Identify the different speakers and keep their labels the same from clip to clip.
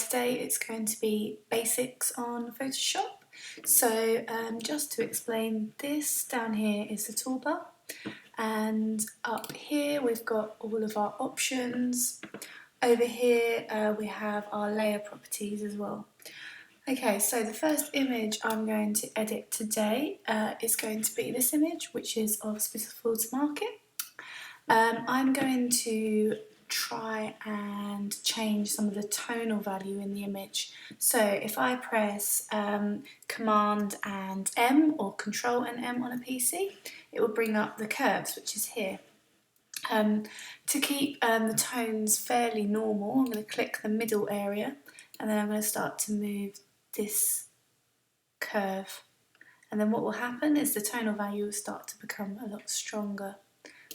Speaker 1: Today it's going to be basics on Photoshop. So just to explain this, down here is the toolbar, and up here we've got all of our options. Over here we have our layer properties as well. Okay, so the first image I'm going to edit today is going to be this image, which is of Spitalfields Market. I'm going to try and change some of the tonal value in the image. So if I press Command and M or Control and M on a PC, it will bring up the curves, which is here. To keep the tones fairly normal, I'm going to click the middle area, and then I'm going to start to move this curve. And then what will happen is the tonal value will start to become a lot stronger.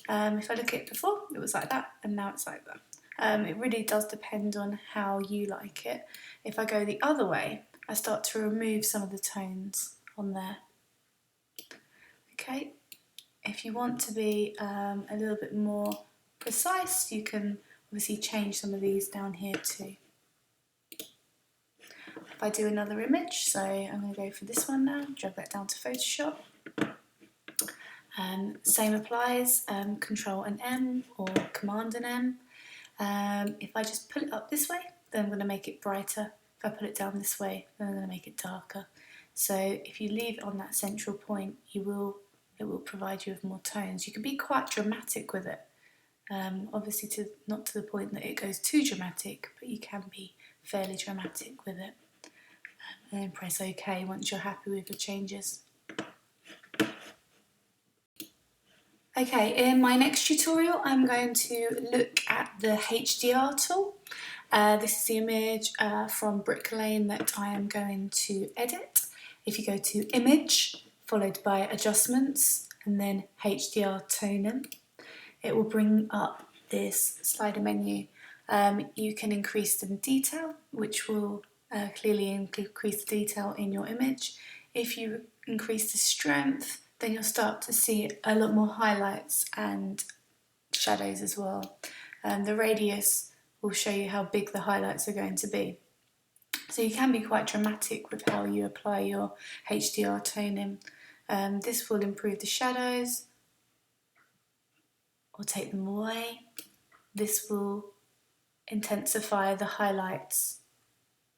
Speaker 1: If I look at it before, it was like that, and now it's like that. It really does depend on how you like it. If I go the other way, I start to remove some of the tones on there. Okay, if you want to be a little bit more precise, you can obviously change some of these down here too. If I do another image, so I'm going to go for this one now, drag that down to Photoshop. Same applies, Control and M or Command and M. If I just pull it up this way, then I'm going to make it brighter. If I pull it down this way, then I'm going to make it darker. So if you leave it on that central point, it will provide you with more tones. You can be quite dramatic with it. Obviously not to the point that it goes too dramatic, but you can be fairly dramatic with it. And then press OK once you're happy with the changes. Okay, in my next tutorial I'm going to look at the HDR tool. This is the image from Brick Lane that I am going to edit. If you go to Image, followed by Adjustments, and then HDR Toning, it will bring up this slider menu. You can increase the detail, which will clearly increase the detail in your image. If you increase the strength, then you'll start to see a lot more highlights and shadows as well. The radius will show you how big the highlights are going to be. So you can be quite dramatic with how you apply your HDR toning. This will improve the shadows or take them away. This will intensify the highlights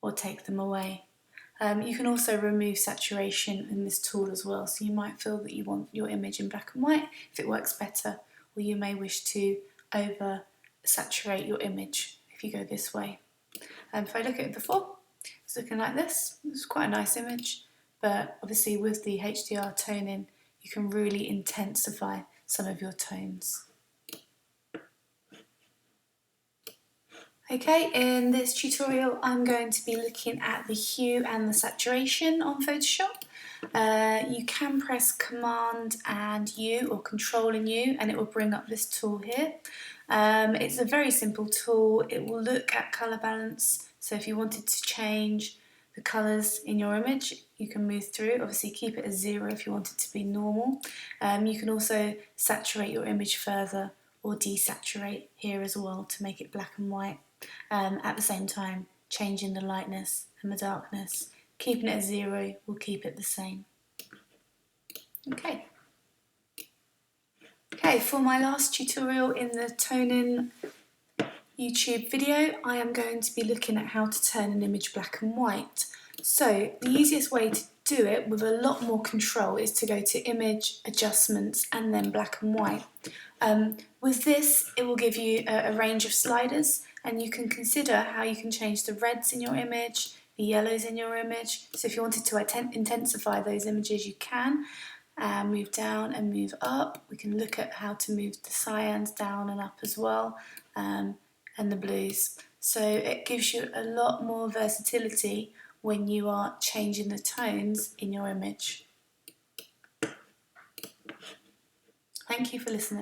Speaker 1: or take them away. You can also remove saturation in this tool as well, so you might feel that you want your image in black and white if it works better, or you may wish to over saturate your image if you go this way. If I look at it before, it's looking like this. It's quite a nice image, but obviously with the HDR toning you can really intensify some of your tones. Okay, in this tutorial I'm going to be looking at the hue and the saturation on Photoshop. You can press Command and U or Control and U and it will bring up this tool here. It's a very simple tool. It will look at colour balance, so if you wanted to change the colours in your image you can move through. Obviously keep it as 0 if you want it to be normal. You can also saturate your image further or desaturate here as well to make it black and white. At the same time changing the lightness and the darkness. Keeping it at 0 will keep it the same. Okay, for my last tutorial in the toning YouTube video I am going to be looking at how to turn an image black and white. So the easiest way to do it with a lot more control is to go to Image, Adjustments and then black and white. With this it will give you a range of sliders, and you can consider how you can change the reds in your image, the yellows in your image. So if you wanted to intensify those images you can. Move down and move up. We can look at how to move the cyans down and up as well, and the blues. So it gives you a lot more versatility when you are changing the tones in your image. Thank you for listening.